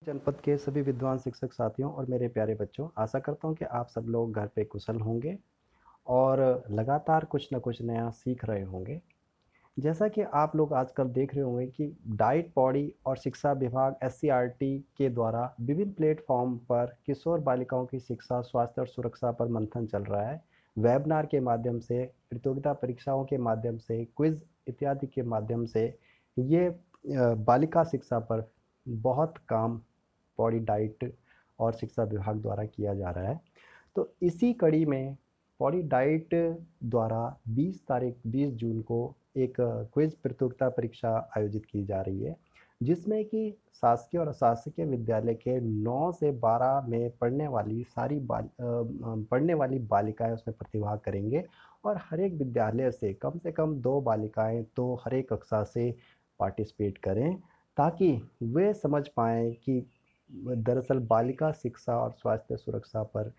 जनपद के सभी विद्वान शिक्षक साथियों और मेरे प्यारे बच्चों, आशा करता हूँ कि आप सब लोग घर पे कुशल होंगे और लगातार कुछ न कुछ नया सीख रहे होंगे। जैसा कि आप लोग आजकल देख रहे होंगे कि डाइट पौड़ी और शिक्षा विभाग एससीईआरटी के द्वारा विभिन्न प्लेटफॉर्म पर किशोर बालिकाओं की शिक्षा, स्वास्थ्य और सुरक्षा पर मंथन चल रहा है। वेबिनार के माध्यम से, प्रतियोगिता परीक्षाओं के माध्यम से, क्विज इत्यादि के माध्यम से ये बालिका शिक्षा पर बहुत काम पौड़ी डाइट और शिक्षा विभाग द्वारा किया जा रहा है। तो इसी कड़ी में पौड़ी डाइट द्वारा 20 जून को एक क्विज प्रतियोगिता परीक्षा आयोजित की जा रही है, जिसमें कि शासकीय और अशासकीय विद्यालय के 9 से 12 में पढ़ने वाली बालिकाएं उसमें प्रतिभाग करेंगे और हर एक विद्यालय से कम 2 बालिकाएं तो हर एक कक्षा से पार्टिसिपेट करें, ताकि वे समझ पाएँ कि दरअसल बालिका शिक्षा और स्वास्थ्य सुरक्षा पर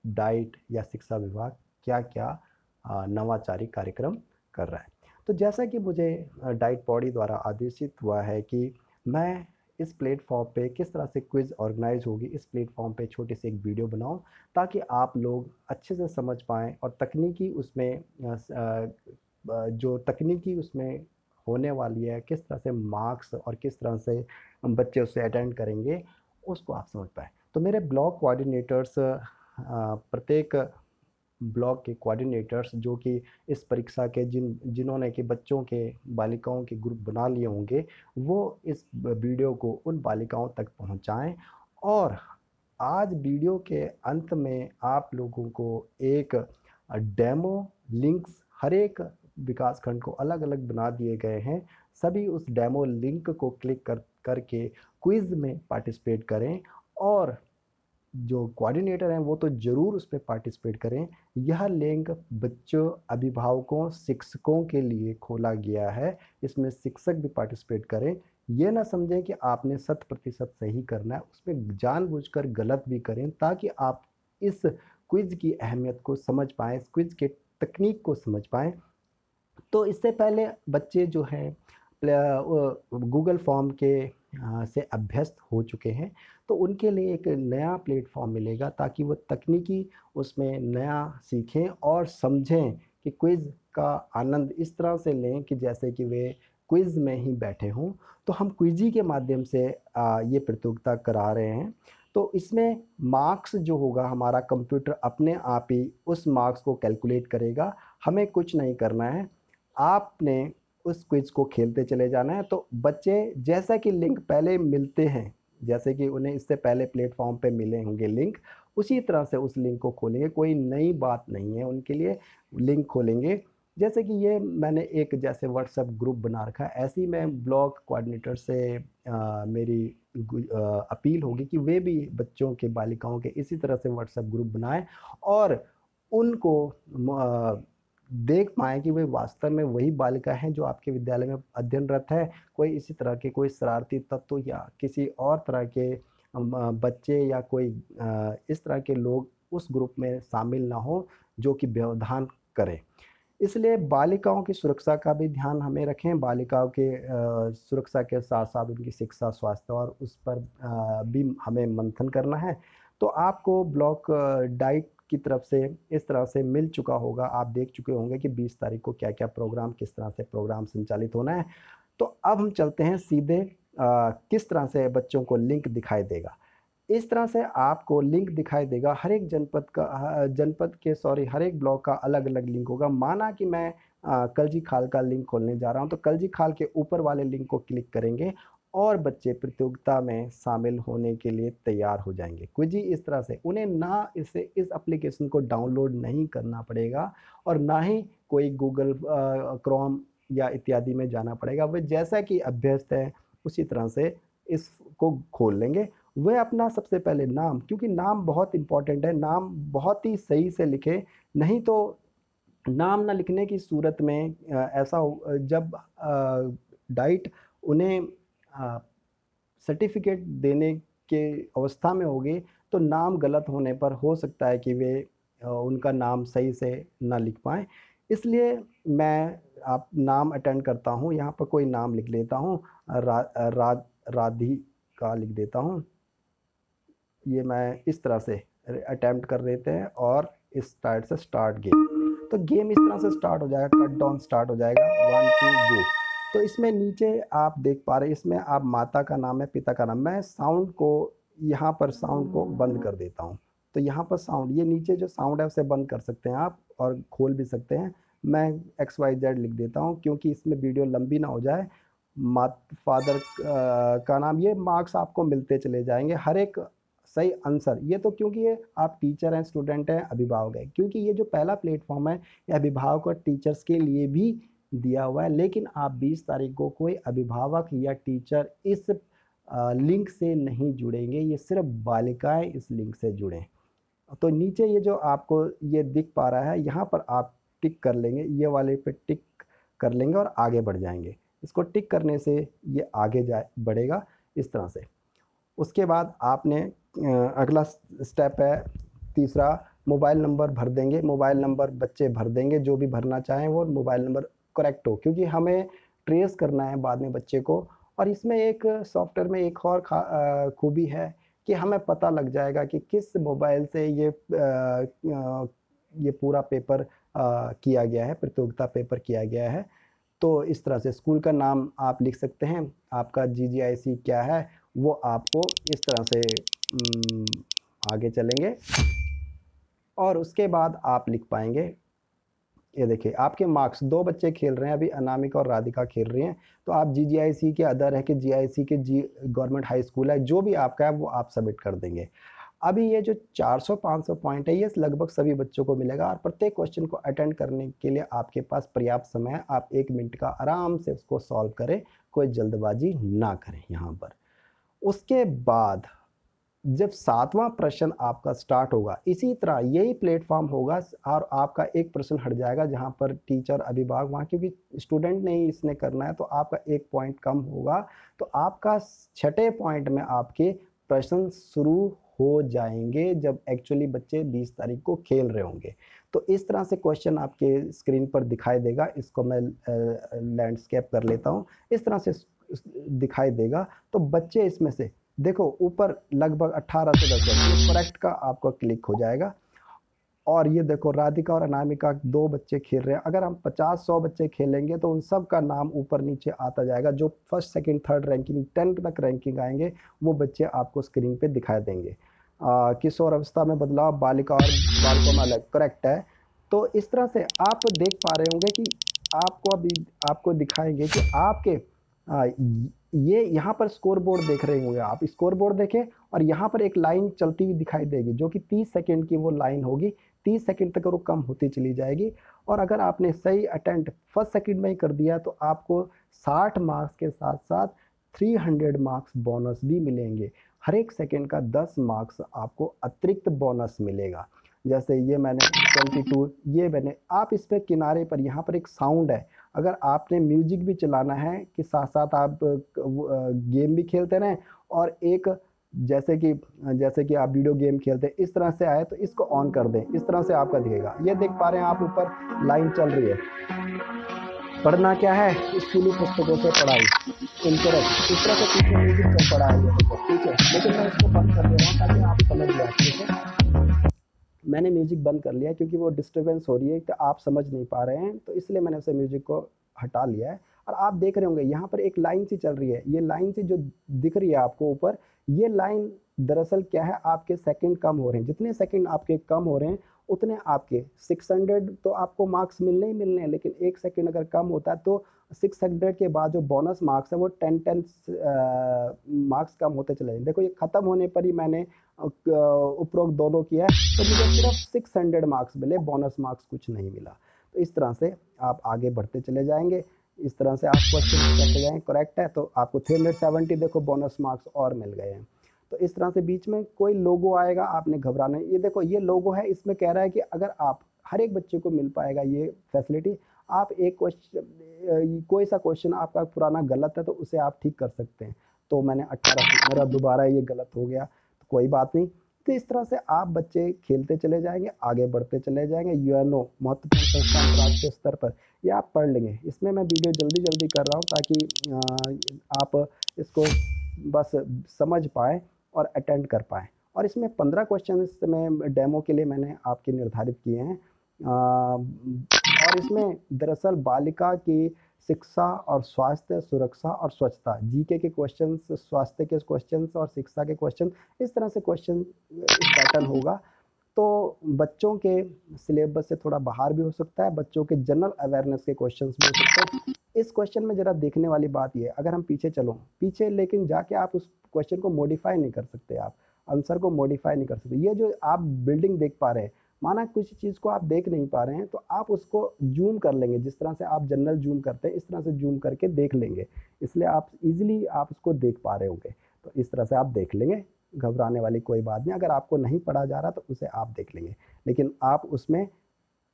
डाइट या शिक्षा विभाग क्या-क्या नवाचारी कार्यक्रम कर रहा है। तो जैसा कि मुझे डाइट पौड़ी द्वारा आदेशित हुआ है कि मैं इस प्लेटफ़ॉर्म पे किस तरह से क्विज़ ऑर्गेनाइज़ होगी, इस प्लेटफ़ॉर्म पे छोटी-सी एक वीडियो बनाऊँ, ताकि आप लोग अच्छे से समझ पाएँ और तकनीकी उसमें जो तकनीकी उसमें होने वाली है, किस तरह से मार्क्स और किस तरह से बच्चे उससे अटेंड करेंगे, उसको आप समझ पाएँ। तो मेरे ब्लॉक कोऑर्डिनेटर्स प्रत्येक ब्लॉक के कोऑर्डिनेटर्स जो कि इस परीक्षा के जिन्होंने कि बच्चों के बालिकाओं के ग्रुप बना लिए होंगे, वो इस वीडियो को उन बालिकाओं तक पहुंचाएं और आज वीडियो के अंत में आप लोगों को एक डेमो लिंक्स हर एक विकास खंड को अलग-अलग बना दिए गए हैं। सभी उस डेमो लिंक को क्लिक करके क्विज़ में पार्टिसिपेट करें और जो कोऑर्डिनेटर हैं वो तो ज़रूर उस पे पार्टिसिपेट करें। यह लिंक बच्चों, अभिभावकों, शिक्षकों के लिए खोला गया है। इसमें शिक्षक भी पार्टिसिपेट करें। ये ना समझें कि आपने 100% सही करना है, उसमें जानबूझकर गलत भी करें, ताकि आप इस क्विज़ की अहमियत को समझ पाएँ, इस क्विज़ के तकनीक को समझ पाएँ। तो इससे पहले बच्चे जो हैं गूगल फॉर्म के से अभ्यस्त हो चुके हैं, तो उनके लिए एक नया प्लेटफॉर्म मिलेगा, ताकि वो तकनीकी उसमें नया सीखें और समझें कि क्विज़ का आनंद इस तरह से लें कि जैसे कि वे क्विज़ में ही बैठे हों। तो हम क्विज़ी के माध्यम से ये प्रतियोगिता करा रहे हैं। तो इसमें मार्क्स जो होगा, हमारा कंप्यूटर अपने आप ही उस मार्क्स को कैलकुलेट करेगा। हमें कुछ नहीं करना है। आपने उस क्विज़ को खेलते चले जाना है। तो बच्चे जैसा कि लिंक पहले मिलते हैं, जैसे कि उन्हें इससे पहले प्लेटफ़ॉर्म पे मिले होंगे लिंक, उसी तरह से उस लिंक को खोलेंगे। कोई नई बात नहीं है उनके लिए, लिंक खोलेंगे। जैसे कि ये मैंने एक जैसे व्हाट्सएप ग्रुप बना रखा है, ऐसे ही मैं ब्लॉक कोऑर्डिनेटर से मेरी अपील होगी कि वे भी बच्चों के, बालिकाओं के इसी तरह से व्हाट्सएप ग्रुप बनाएँ और उनको देख पाएँ कि वे वास्तव में वही बालिका हैं जो आपके विद्यालय में अध्ययनरत है। कोई इसी तरह के कोई शरारती तत्व या किसी और तरह के बच्चे या कोई इस तरह के लोग उस ग्रुप में शामिल ना हों, जो कि व्यवधान करें। इसलिए बालिकाओं की सुरक्षा का भी ध्यान हमें रखें। बालिकाओं के सुरक्षा के साथ-साथ उनकी शिक्षा, स्वास्थ्य और उस पर भी हमें मंथन करना है। तो आपको ब्लॉक डाइट की तरफ से इस तरह से मिल चुका होगा, आप देख चुके होंगे कि 20 तारीख को क्या-क्या प्रोग्राम, किस तरह से प्रोग्राम संचालित होना है। तो अब हम चलते हैं सीधे किस तरह से बच्चों को लिंक दिखाई देगा। इस तरह से आपको लिंक दिखाई देगा। हर एक जनपद के सॉरी हर एक ब्लॉक का अलग-अलग लिंक होगा। माना कि मैं कलजी खाल का लिंक खोलने जा रहा हूँ, तो कलजी खाल के ऊपर वाले लिंक को क्लिक करेंगे और बच्चे प्रतियोगिता में शामिल होने के लिए तैयार हो जाएँगे। क्विज़ी इस तरह से उन्हें ना इस एप्लीकेशन को डाउनलोड नहीं करना पड़ेगा और ना ही कोई गूगल क्रोम या इत्यादि में जाना पड़ेगा। वे जैसा कि अभ्यस्त है, उसी तरह से इसको खोल लेंगे। वे अपना सबसे पहले नाम, क्योंकि नाम बहुत इम्पोर्टेंट है, नाम बहुत ही सही से लिखें, नहीं तो नाम ना लिखने की सूरत में जब डाइट उन्हें सर्टिफ़िकेट देने के अवस्था में होगी, तो नाम गलत होने पर हो सकता है कि वे उनका नाम सही से ना लिख पाएँ। इसलिए मैं आप नाम अटेंड करता हूँ, यहाँ पर कोई नाम लिख लेता हूँ, रा रा राधिका का लिख देता हूँ। ये मैं इस तरह से अटैम्प्ट कर लेते हैं और इस टाइप से स्टार्ट गेम। तो गेम इस तरह से स्टार्ट हो जाएगा, कट डाउन स्टार्ट हो जाएगा, 1 2 गो। तो इसमें नीचे आप देख पा रहे हैं, इसमें आप माता का नाम है, पिता का नाम। मैं साउंड को यहाँ पर साउंड को बंद कर देता हूँ। तो यहाँ पर साउंड, ये नीचे जो साउंड है उसे बंद कर सकते हैं आप और खोल भी सकते हैं। मैं XYZ लिख देता हूँ क्योंकि इसमें वीडियो लंबी ना हो जाए। फादर का नाम, ये मार्क्स आपको मिलते चले जाएंगे हर एक सही आंसर। ये तो क्योंकि ये आप टीचर हैं, स्टूडेंट हैं, अभिभावक हैं, क्योंकि ये जो पहला प्लेटफॉर्म है ये अभिभावक और टीचर्स के लिए भी दिया हुआ है। लेकिन आप 20 तारीख को कोई अभिभावक या टीचर इस लिंक से नहीं जुड़ेंगे, ये सिर्फ बालिकाएं इस लिंक से जुड़ें। तो नीचे ये जो आपको ये दिख पा रहा है, यहाँ पर आप टिक कर लेंगे, ये वाले पे टिक कर लेंगे और आगे बढ़ जाएंगे। इसको टिक करने से ये आगे बढ़ेगा इस तरह से। उसके बाद आपने अगला स्टेप है तीसरा, मोबाइल नंबर भर देंगे। मोबाइल नंबर बच्चे भर देंगे, जो भी भरना चाहें वो मोबाइल नंबर करेक्ट हो, क्योंकि हमें ट्रेस करना है बाद में बच्चे को। और इसमें एक सॉफ्टवेयर में एक और खूबी है कि हमें पता लग जाएगा कि किस मोबाइल से ये पूरा पेपर किया गया है, प्रतियोगिता पेपर किया गया है। तो इस तरह से स्कूल का नाम आप लिख सकते हैं, आपका GGIC क्या है वो आपको इस तरह से आगे चलेंगे। और उसके बाद आप लिख पाएंगे, ये देखिए आपके मार्क्स, 2 बच्चे खेल रहे हैं अभी, अनामिका और राधिका खेल रही हैं। तो आप GGIC के अदर है कि GIC के गवर्नमेंट हाई स्कूल है, जो भी आपका है वो आप सबमिट कर देंगे। अभी ये जो 400-500 पॉइंट है, ये लगभग सभी बच्चों को मिलेगा और प्रत्येक क्वेश्चन को अटेंड करने के लिए आपके पास पर्याप्त समय है। आप 1 मिनट का आराम से उसको सॉल्व करें, कोई जल्दबाजी ना करें यहाँ पर। उसके बाद जब 7वां प्रश्न आपका स्टार्ट होगा, इसी तरह यही प्लेटफॉर्म होगा और आपका एक प्रश्न हट जाएगा जहाँ पर टीचर अभिभावक वहाँ, क्योंकि स्टूडेंट ने ही इसने करना है तो आपका 1 पॉइंट कम होगा। तो आपका 6ठे पॉइंट में आपके प्रश्न शुरू हो जाएंगे जब एक्चुअली बच्चे 20 तारीख को खेल रहे होंगे। तो इस तरह से क्वेश्चन आपके स्क्रीन पर दिखाई देगा। इसको मैं लैंडस्केप कर लेता हूँ, इस तरह से दिखाई देगा। तो बच्चे इसमें से देखो ऊपर लगभग 18 से 10 बच्चे करेक्ट का आपका क्लिक हो जाएगा। और ये देखो राधिका और अनामिका 2 बच्चे खेल रहे हैं। अगर हम 50-100 बच्चे खेलेंगे तो उन सब का नाम ऊपर नीचे आता जाएगा। जो फर्स्ट सेकंड थर्ड रैंकिंग 10 तक रैंकिंग आएंगे वो बच्चे आपको स्क्रीन पे दिखाई देंगे। किशोर अवस्था में बदलाव, बालिका और बालकों में अलग, करेक्ट है। तो इस तरह से आप देख पा रहे होंगे कि आपको अभी आपको दिखाएंगे कि आपके ये यहाँ पर स्कोर बोर्ड देख रहे होंगे आप, स्कोर बोर्ड देखें और यहाँ पर एक लाइन चलती हुई दिखाई देगी जो कि 30 सेकंड की वो लाइन होगी। 30 सेकंड तक वो कम होती चली जाएगी। और अगर आपने सही अटेम्प्ट फर्स्ट सेकंड में ही कर दिया तो आपको 60 मार्क्स के साथ साथ 300 मार्क्स बोनस भी मिलेंगे। हर एक सेकंड का 10 मार्क्स आपको अतिरिक्त बोनस मिलेगा। जैसे ये मैंने 22, ये मैंने, आप इस पे किनारे पर यहाँ पर एक साउंड है, अगर आपने म्यूजिक भी चलाना है कि साथ साथ आप गेम भी खेलते रहें और एक जैसे कि आप वीडियो गेम खेलते हैं इस तरह से आए तो इसको ऑन कर दें, इस तरह से आपका दिखेगा। ये देख पा रहे हैं आप ऊपर लाइन चल रही है। पढ़ना क्या है, स्कूली पुस्तकों से पढ़ाई, इनकरेक्ट, इस तरह से पीछे म्यूजिक चल पड़ा है ठीक है। लेकिन मैं इसको बंद कर दे रहा हूँ ताकि आप समझ लें अच्छे से। मैंने म्यूजिक बंद कर लिया क्योंकि वो डिस्टर्बेंस हो रही है तो आप समझ नहीं पा रहे हैं, तो इसलिए मैंने उसे म्यूजिक को हटा लिया है। और आप देख रहे होंगे यहाँ पर एक लाइन सी चल रही है, ये लाइन सी जो दिख रही है आपको ऊपर, ये लाइन दरअसल क्या है, आपके सेकंड कम हो रहे हैं। जितने सेकंड आपके कम हो रहे हैं उतने आपके 600 तो आपको मार्क्स मिलने ही मिलने हैं। लेकिन 1 सेकंड अगर कम होता है तो 600 के बाद जो बोनस मार्क्स है वो 10 मार्क्स कम होते चले जाएंगे। देखो ये ख़त्म होने पर ही मैंने उपरोक्त दोनों किया है तो मुझे सिर्फ 600 मार्क्स मिले, बोनस मार्क्स कुछ नहीं मिला। तो इस तरह से आप आगे बढ़ते चले जाएंगे, इस तरह से आप क्वेश्चन करते जाएंगे। करेक्ट है तो आपको 370 देखो बोनस मार्क्स और मिल गए हैं। तो इस तरह से बीच में कोई लोगो आएगा, आपने घबराना है। ये देखो ये लोगो है, इसमें कह रहा है कि अगर आप हर एक बच्चे को मिल पाएगा ये फैसिलिटी, आप एक क्वेश्चन कोई सा क्वेश्चन आपका पुराना गलत है तो उसे आप ठीक कर सकते हैं। तो मैंने 18 मेरा दोबारा ये गलत हो गया तो कोई बात नहीं। तो इस तरह से आप बच्चे खेलते चले जाएंगे, आगे बढ़ते चले जाएंगे। UNO महत्वपूर्ण संस्थान अंतर्राष्ट्रीय स्तर पर, ये आप पढ़ लेंगे। इसमें मैं वीडियो जल्दी कर रहा हूँ ताकि आप इसको बस समझ पाएँ और अटेंड कर पाएँ। और इसमें 15 क्वेश्चंस में डेमो के लिए मैंने आपके निर्धारित किए हैं। और इसमें दरअसल बालिका की शिक्षा और स्वास्थ्य, सुरक्षा और स्वच्छता, जीके के क्वेश्चंस, स्वास्थ्य के क्वेश्चंस और शिक्षा के क्वेश्चन, इस तरह से क्वेश्चन इस पैटर्न होगा। तो बच्चों के सिलेबस से थोड़ा बाहर भी हो सकता है, बच्चों के जनरल अवेयरनेस के क्वेश्चंस भी हो सकते हैं। इस क्वेश्चन में ज़रा देखने वाली बात ये है, अगर हम पीछे चलो, पीछे लेकिन जाके आप उस क्वेश्चन को मॉडिफाई नहीं कर सकते, आप आंसर को मॉडिफाई नहीं कर सकते। ये जो आप बिल्डिंग देख पा रहे हैं, माना कुछ चीज़ को आप देख नहीं पा रहे हैं, तो आप उसको जूम कर लेंगे, जिस तरह से आप जनरल जूम करते हैं, इस तरह से जूम करके देख लेंगे, इसलिए आप इजीली आप उसको देख पा रहे होंगे। तो इस तरह से आप देख लेंगे, घबराने वाली कोई बात नहीं। अगर आपको नहीं पढ़ा जा रहा तो उसे आप देख लेंगे, लेकिन आप उसमें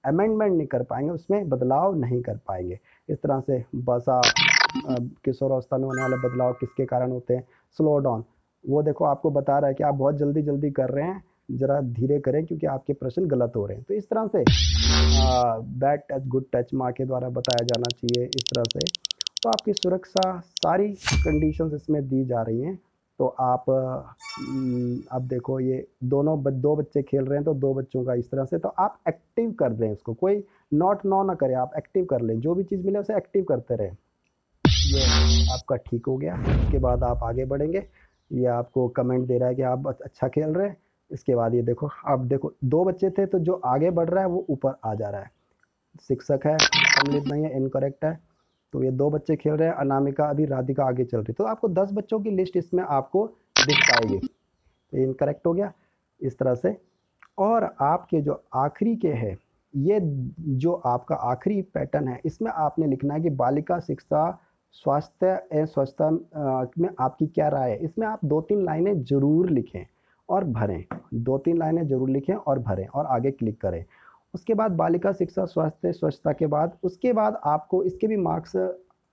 अमेंडमेंट नहीं कर पाएंगे, उसमें बदलाव नहीं कर पाएंगे। इस तरह से बसा किशोरावस्था में होने वाले बदलाव किसके कारण होते हैं, स्लो डाउन, वो देखो आपको बता रहा है कि आप बहुत जल्दी जल्दी कर रहे हैं, ज़रा धीरे करें क्योंकि आपके प्रश्न गलत हो रहे हैं। तो इस तरह से बैड टच गुड टच माँ के द्वारा बताया जाना चाहिए, इस तरह से। तो आपकी सुरक्षा, सारी कंडीशंस इसमें दी जा रही हैं। तो आप अब देखो ये दो बच्चे खेल रहे हैं, तो दो बच्चों का इस तरह से, तो आप एक्टिव कर दें इसको, कोई नॉट नो ना करें, आप एक्टिव कर लें, जो भी चीज़ मिले उसे एक्टिव करते रहें। ये आपका ठीक हो गया। इसके बाद आप आगे बढ़ेंगे, ये आपको कमेंट दे रहा है कि आप अच्छा खेल रहे हैं। इसके बाद ये देखो, अब देखो दो बच्चे थे, तो जो आगे बढ़ रहा है वो ऊपर आ जा रहा है, शिक्षक है, सम्मिलित नहीं है, इनकरेक्ट है। तो ये दो बच्चे खेल रहे हैं, अनामिका, अभी राधिका आगे चल रही है, तो आपको 10 बच्चों की लिस्ट इसमें आपको दिख पाएगी। तो ये इनकरेक्ट हो गया इस तरह से। और आपके जो आखिरी के है, ये जो आपका आखिरी पैटर्न है, इसमें आपने लिखना है कि बालिका शिक्षा, स्वास्थ्य एवं स्वच्छता में आपकी क्या राय है। इसमें आप 2-3 लाइनें ज़रूर लिखें और भरें, 2-3 लाइनें ज़रूर लिखें और भरें और आगे क्लिक करें। उसके बाद बालिका शिक्षा, स्वास्थ्य, स्वच्छता के बाद, उसके बाद आपको इसके भी मार्क्स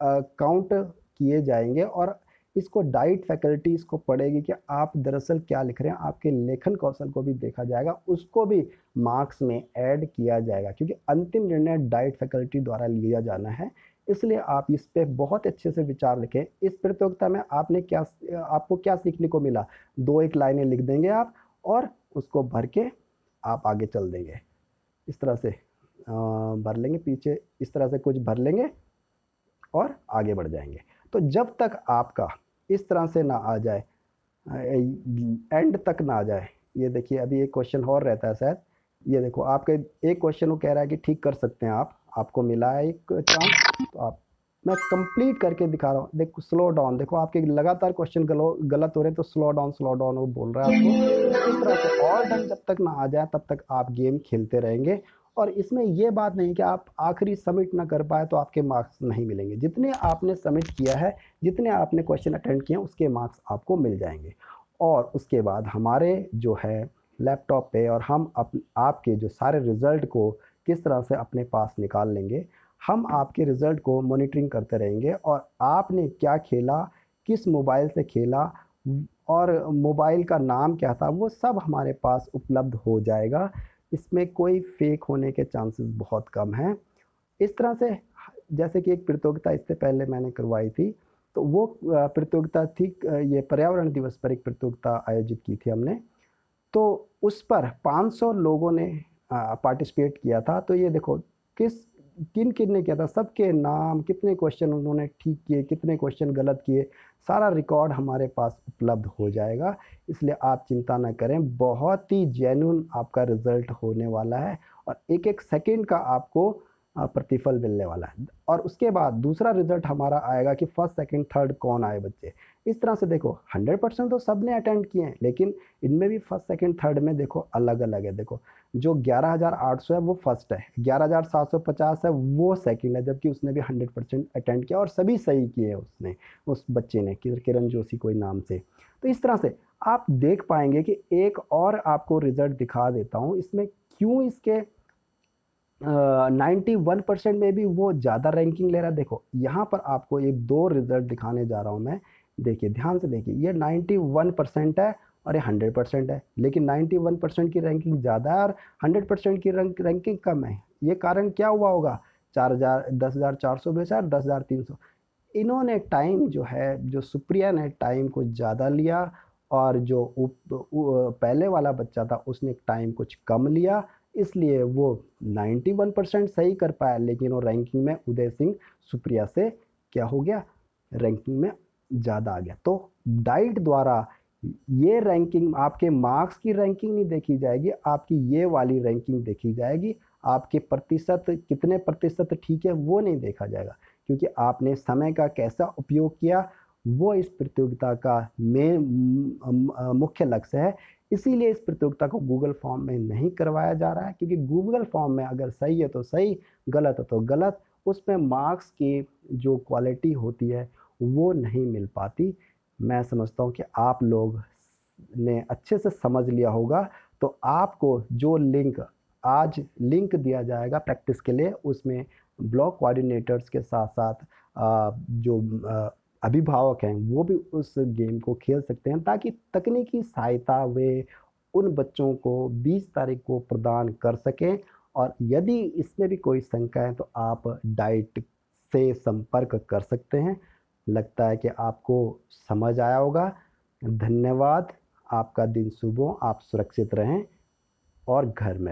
काउंट किए जाएंगे और इसको डाइट फैकल्टी इसको पढ़ेगी कि आप दरअसल क्या लिख रहे हैं, आपके लेखन कौशल को भी देखा जाएगा, उसको भी मार्क्स में ऐड किया जाएगा, क्योंकि अंतिम निर्णय डाइट फैकल्टी द्वारा लिया जाना है। इसलिए आप इस पे बहुत अच्छे से विचार लिखें। इस प्रतियोगिता में आपको क्या सीखने को मिला, 2-1 लाइनें लिख देंगे आप और उसको भर के आप आगे चल देंगे। इस तरह से भर लेंगे, पीछे इस तरह से कुछ भर लेंगे और आगे बढ़ जाएंगे। तो जब तक आपका इस तरह से ना आ जाए, एंड तक ना आ जाए, ये देखिए अभी एक क्वेश्चन और रहता है शायद, ये देखो आपके एक क्वेश्चन वो कह रहा है कि ठीक कर सकते हैं आप, आपको मिला है एक चांस, तो आप, मैं कंप्लीट करके दिखा रहा हूँ। देखो स्लो डाउन, देखो आपके लगातार क्वेश्चन गलत हो रहे हैं, तो स्लो डाउन वो बोल रहा है आपको। इस तरह से ऑल डन जब तक ना आ जाए तब तक आप गेम खेलते रहेंगे। और इसमें ये बात नहीं कि आप आखिरी सबमिट ना कर पाए तो आपके मार्क्स नहीं मिलेंगे, जितने आपने सबमिट किया है, जितने आपने क्वेश्चन अटेंड किए हैं, उसके मार्क्स आपको मिल जाएंगे। और उसके बाद हमारे जो है लैपटॉप पे, और हम आपके जो सारे रिज़ल्ट को किस तरह से अपने पास निकाल लेंगे, हम आपके रिज़ल्ट को मॉनिटरिंग करते रहेंगे, और आपने क्या खेला, किस मोबाइल से खेला और मोबाइल का नाम क्या था, वो सब हमारे पास उपलब्ध हो जाएगा। इसमें कोई फेक होने के चांसेस बहुत कम हैं। इस तरह से जैसे कि एक प्रतियोगिता इससे पहले मैंने करवाई थी, तो वो प्रतियोगिता थी, ये पर्यावरण दिवस पर एक प्रतियोगिता आयोजित की थी हमने, तो उस पर 500 लोगों ने पार्टिसिपेट किया था। तो ये देखो किन किन ने किया था, सबके नाम, कितने क्वेश्चन उन्होंने ठीक किए, कितने क्वेश्चन गलत किए, सारा रिकॉर्ड हमारे पास उपलब्ध हो जाएगा। इसलिए आप चिंता न करें, बहुत ही जेन्युइन आपका रिजल्ट होने वाला है और एक एक सेकंड का आपको प्रतिफल मिलने वाला है। और उसके बाद दूसरा रिजल्ट हमारा आएगा कि फर्स्ट सेकंड थर्ड कौन आए बच्चे। इस तरह से देखो 100% तो सब ने अटेंड किए हैं, लेकिन इनमें भी फर्स्ट सेकंड थर्ड में देखो अलग अलग है। देखो जो 11,800 है वो फर्स्ट है, 11,750 है वो सेकंड है, जबकि उसने भी 100% अटेंड किया और सभी सही किए उसने, उस बच्चे ने, किरण जोशी कोई नाम से। तो इस तरह से आप देख पाएंगे कि एक और आपको रिजल्ट दिखा देता हूँ, इसमें क्यों इसके 91% में भी वो ज़्यादा रैंकिंग ले रहा है। देखो यहाँ पर आपको एक दो रिजल्ट दिखाने जा रहा हूँ मैं, देखिए ध्यान से देखिए, ये 91% है और ये 100% है, लेकिन 91% की रैंकिंग ज़्यादा है और 100% की रैंकिंग कम है। ये कारण क्या हुआ होगा, 4,000, 10,420 और 10,300, इन्होंने टाइम जो है, जो सुप्रिया ने टाइम को ज़्यादा लिया और जो पहले वाला बच्चा था उसने टाइम कुछ कम लिया, इसलिए वो 91% सही कर पाया, लेकिन वो रैंकिंग में उदय सिंह सुप्रिया से क्या हो गया, रैंकिंग में ज़्यादा आ गया। तो डाइट द्वारा ये रैंकिंग, आपके मार्क्स की रैंकिंग नहीं देखी जाएगी, आपकी ये वाली रैंकिंग देखी जाएगी। आपके प्रतिशत, कितने प्रतिशत ठीक है, वो नहीं देखा जाएगा, क्योंकि आपने समय का कैसा उपयोग किया वो इस प्रतियोगिता का मुख्य लक्ष्य है। इसीलिए इस प्रतियोगिता को गूगल फॉर्म में नहीं करवाया जा रहा है, क्योंकि गूगल फॉर्म में अगर सही है तो सही, गलत है तो गलत, उसमें मार्क्स की जो क्वालिटी होती है वो नहीं मिल पाती। मैं समझता हूँ कि आप लोग ने अच्छे से समझ लिया होगा। तो आपको जो आज लिंक दिया जाएगा प्रैक्टिस के लिए, उसमें ब्लॉक कोऑर्डिनेटर्स के साथ साथ जो अभिभावक हैं वो भी उस गेम को खेल सकते हैं, ताकि तकनीकी सहायता वे उन बच्चों को 20 तारीख को प्रदान कर सकें। और यदि इसमें भी कोई शंका है तो आप डाइट से संपर्क कर सकते हैं। लगता है कि आपको समझ आया होगा। धन्यवाद। आपका दिन शुभ हो, आप सुरक्षित रहें और घर में